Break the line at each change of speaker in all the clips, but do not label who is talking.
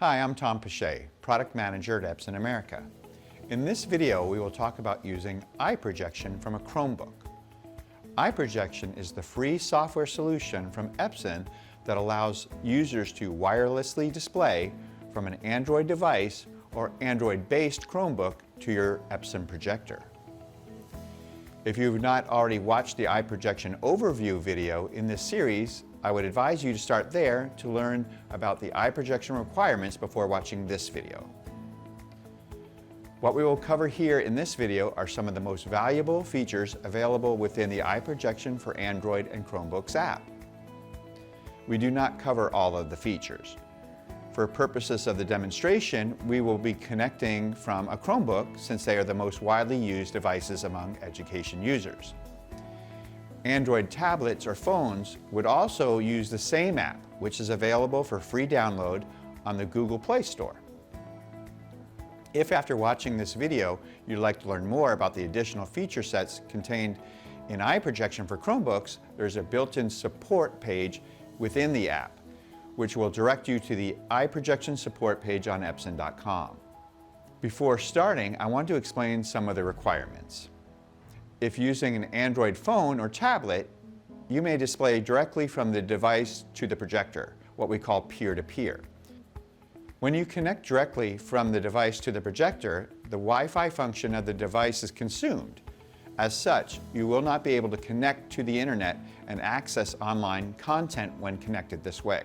Hi, I'm Tom Pache, Product Manager at Epson America. In this video, we will talk about using iProjection from a Chromebook. iProjection is the free software solution from Epson that allows users to wirelessly display from an Android device or Android-based Chromebook to your Epson projector. If you've not already watched the iProjection overview video in this series, I would advise you to start there to learn about the iProjection requirements before watching this video. What we will cover here in this video are some of the most valuable features available within the iProjection for Android and Chromebooks app. We do not cover all of the features. For purposes of the demonstration, we will be connecting from a Chromebook since they are the most widely used devices among education users. Android tablets or phones would also use the same app, which is available for free download on the Google Play Store. If after watching this video you'd like to learn more about the additional feature sets contained in iProjection for Chromebooks, there's a built-in support page within the app, which will direct you to the iProjection support page on Epson.com. Before starting, I want to explain some of the requirements. If using an Android phone or tablet, you may display directly from the device to the projector, what we call peer-to-peer. When you connect directly from the device to the projector, the Wi-Fi function of the device is consumed. As such, you will not be able to connect to the internet and access online content when connected this way.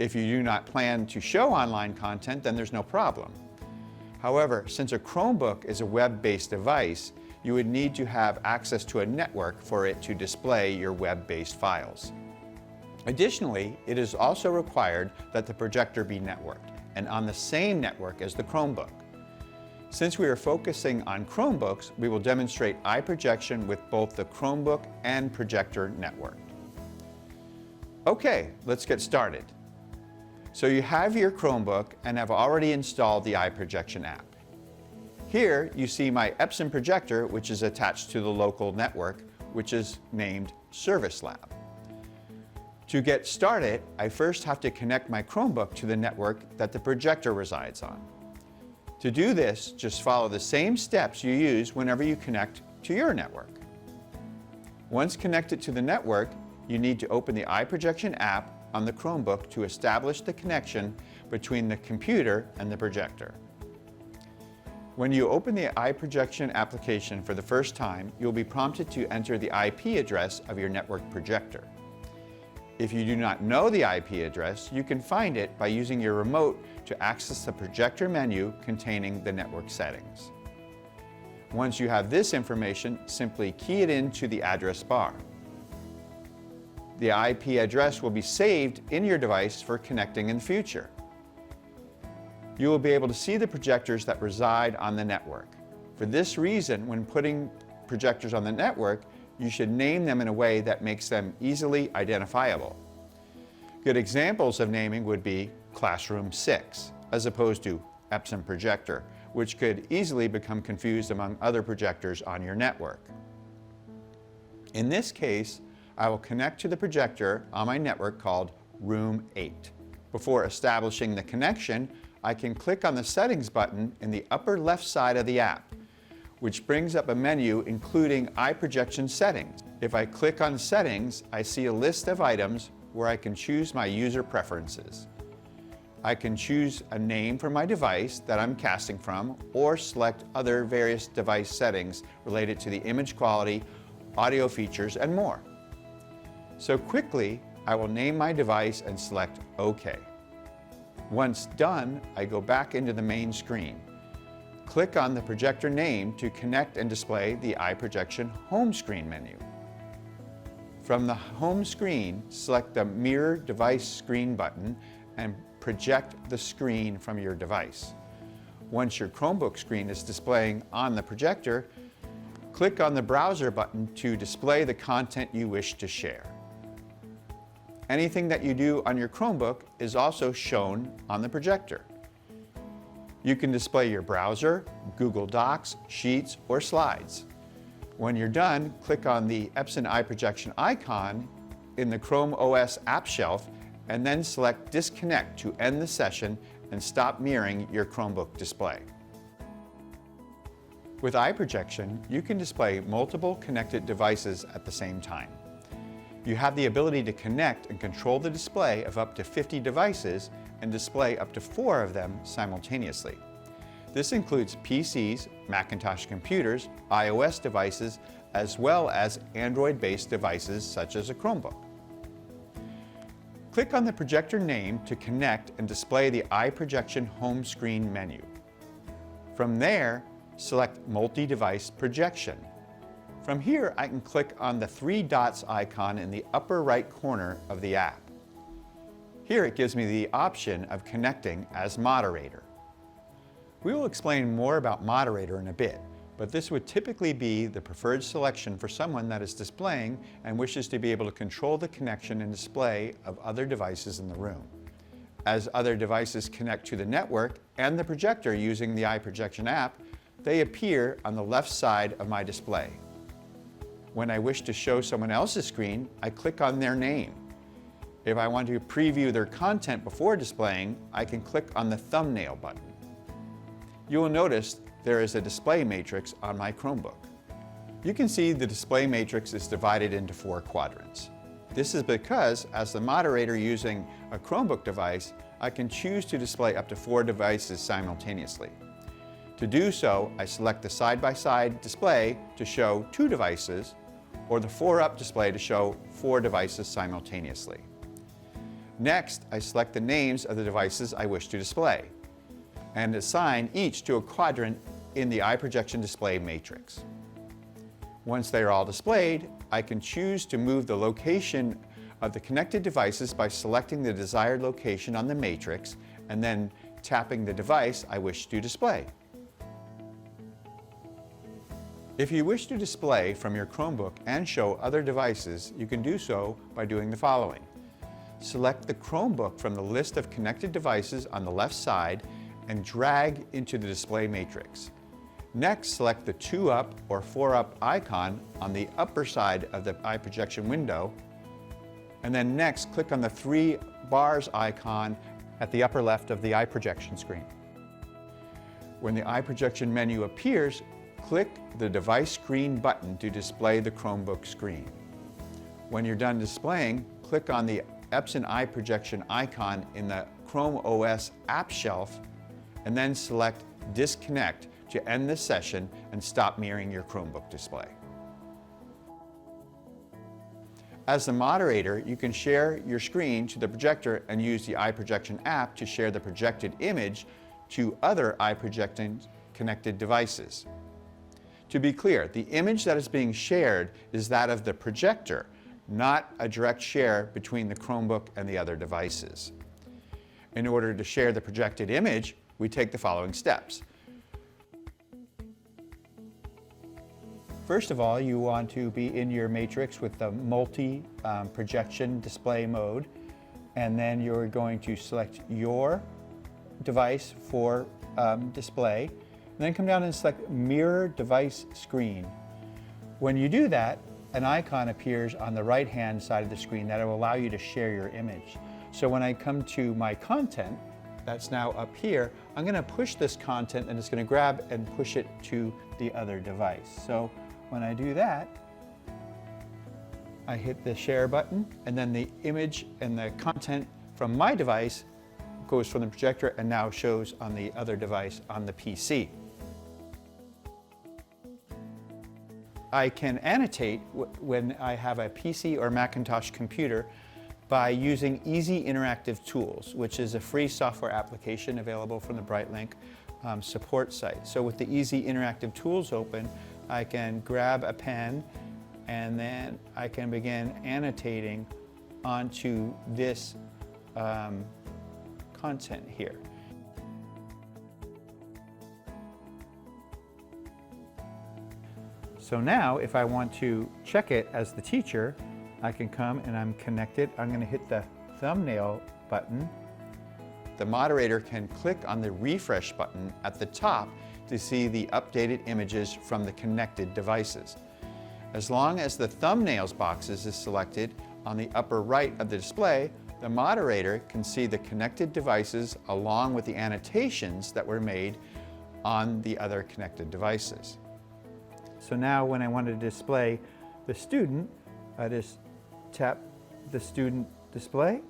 If you do not plan to show online content, then there's no problem. However, since a Chromebook is a web-based device, you would need to have access to a network for it to display your web-based files. Additionally, it is also required that the projector be networked and on the same network as the Chromebook. Since we are focusing on Chromebooks, we will demonstrate iProjection with both the Chromebook and projector networked. Okay, let's get started. So you have your Chromebook and have already installed the iProjection app. Here you see my Epson projector, which is attached to the local network, which is named Service Lab. To get started, I first have to connect my Chromebook to the network that the projector resides on. To do this, just follow the same steps you use whenever you connect to your network. Once connected to the network, you need to open the iProjection app on the Chromebook to establish the connection between the computer and the projector. When you open the iProjection application for the first time, you'll be prompted to enter the IP address of your network projector. If you do not know the IP address, you can find it by using your remote to access the projector menu containing the network settings. Once you have this information, simply key it into the address bar. The IP address will be saved in your device for connecting in the future. You will be able to see the projectors that reside on the network. For this reason, when putting projectors on the network, you should name them in a way that makes them easily identifiable. Good examples of naming would be Classroom 6, as opposed to Epson Projector, which could easily become confused among other projectors on your network. In this case, I will connect to the projector on my network called Room 8. Before establishing the connection, I can click on the Settings button in the upper left side of the app, which brings up a menu including iProjection settings. If I click on Settings, I see a list of items where I can choose my user preferences. I can choose a name for my device that I'm casting from or select other various device settings related to the image quality, audio features, and more. So quickly, I will name my device and select OK. Once done, I go back into the main screen. Click on the projector name to connect and display the iProjection home screen menu. From the home screen, select the Mirror Device Screen button and project the screen from your device. Once your Chromebook screen is displaying on the projector, click on the Browser button to display the content you wish to share. Anything that you do on your Chromebook is also shown on the projector. You can display your browser, Google Docs, Sheets, or slides. When you're done, click on the Epson iProjection icon in the Chrome OS app shelf and then select Disconnect to end the session and stop mirroring your Chromebook display. With iProjection, you can display multiple connected devices at the same time. You have the ability to connect and control the display of up to 50 devices and display up to 4 of them simultaneously. This includes PCs, Macintosh computers, iOS devices, as well as Android-based devices such as a Chromebook. Click on the projector name to connect and display the iProjection home screen menu. From there, select Multi-Device Projection. From here, I can click on the 3 dots icon in the upper right corner of the app. Here it gives me the option of connecting as moderator. We will explain more about moderator in a bit, but this would typically be the preferred selection for someone that is displaying and wishes to be able to control the connection and display of other devices in the room. As other devices connect to the network and the projector using the iProjection app, they appear on the left side of my display. When I wish to show someone else's screen, I click on their name. If I want to preview their content before displaying, I can click on the thumbnail button. You will notice there is a display matrix on my Chromebook. You can see the display matrix is divided into 4 quadrants. This is because, as the moderator using a Chromebook device, I can choose to display up to 4 devices simultaneously. To do so, I select the side-by-side display to show 2 devices, or the 4-up display to show 4 devices simultaneously. Next, I select the names of the devices I wish to display, and assign each to a quadrant in the iProjection display matrix. Once they are all displayed, I can choose to move the location of the connected devices by selecting the desired location on the matrix and then tapping the device I wish to display. If you wish to display from your Chromebook and show other devices, you can do so by doing the following. Select the Chromebook from the list of connected devices on the left side and drag into the display matrix. Next, select the 2-up or 4-up icon on the upper side of the iProjection window, and then next click on the 3 bars icon at the upper left of the iProjection screen. When the iProjection menu appears, click the Device Screen button to display the Chromebook screen. When you're done displaying, click on the Epson iProjection icon in the Chrome OS app shelf and then select Disconnect to end this session and stop mirroring your Chromebook display. As the moderator, you can share your screen to the projector and use the iProjection app to share the projected image to other iProjection connected devices. To be clear, the image that is being shared is that of the projector, not a direct share between the Chromebook and the other devices. In order to share the projected image, we take the following steps. First of all, you want to be in your matrix with the multi-projection display mode, and then you're going to select your device for display, and then come down and select Mirror Device Screen. When you do that, an icon appears on the right-hand side of the screen that will allow you to share your image. So when I come to my content, that's now up here, I'm going to push this content and it's going to grab and push it to the other device. So when I do that, I hit the share button, and then the image and the content from my device goes from the projector and now shows on the other device on the PC. I can annotate when I have a PC or Macintosh computer by using Easy Interactive Tools, which is a free software application available from the Brightlink support site. So with the Easy Interactive Tools open, I can grab a pen and then I can begin annotating onto this content here. So now, if I want to check it as the teacher, I can come and I'm connected. I'm going to hit the thumbnail button. The moderator can click on the refresh button at the top to see the updated images from the connected devices. As long as the thumbnails boxes is selected on the upper right of the display, The moderator can see the connected devices along with the annotations that were made on the other connected devices.
So now when I want to display the student, I just tap the student display,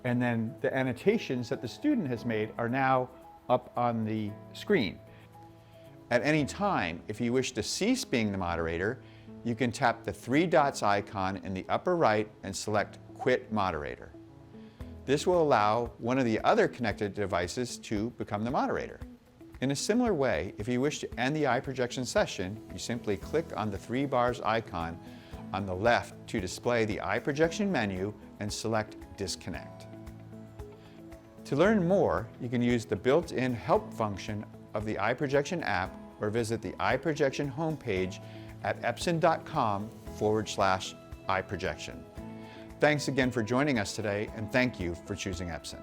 and then the annotations that the student has made are now up on the screen. At any time, if you wish to cease being the moderator, you can tap the three dots icon in the upper right and select Quit Moderator. This will allow one of the other connected devices to become the moderator. In a similar way, if you wish to end the iProjection session, you simply click on the three bars icon on the left to display the iProjection menu and select Disconnect. To learn more, you can use the built-in help function of the iProjection app or visit the iProjection homepage at epson.com/iProjection. Thanks again for joining us today, and thank you for choosing Epson.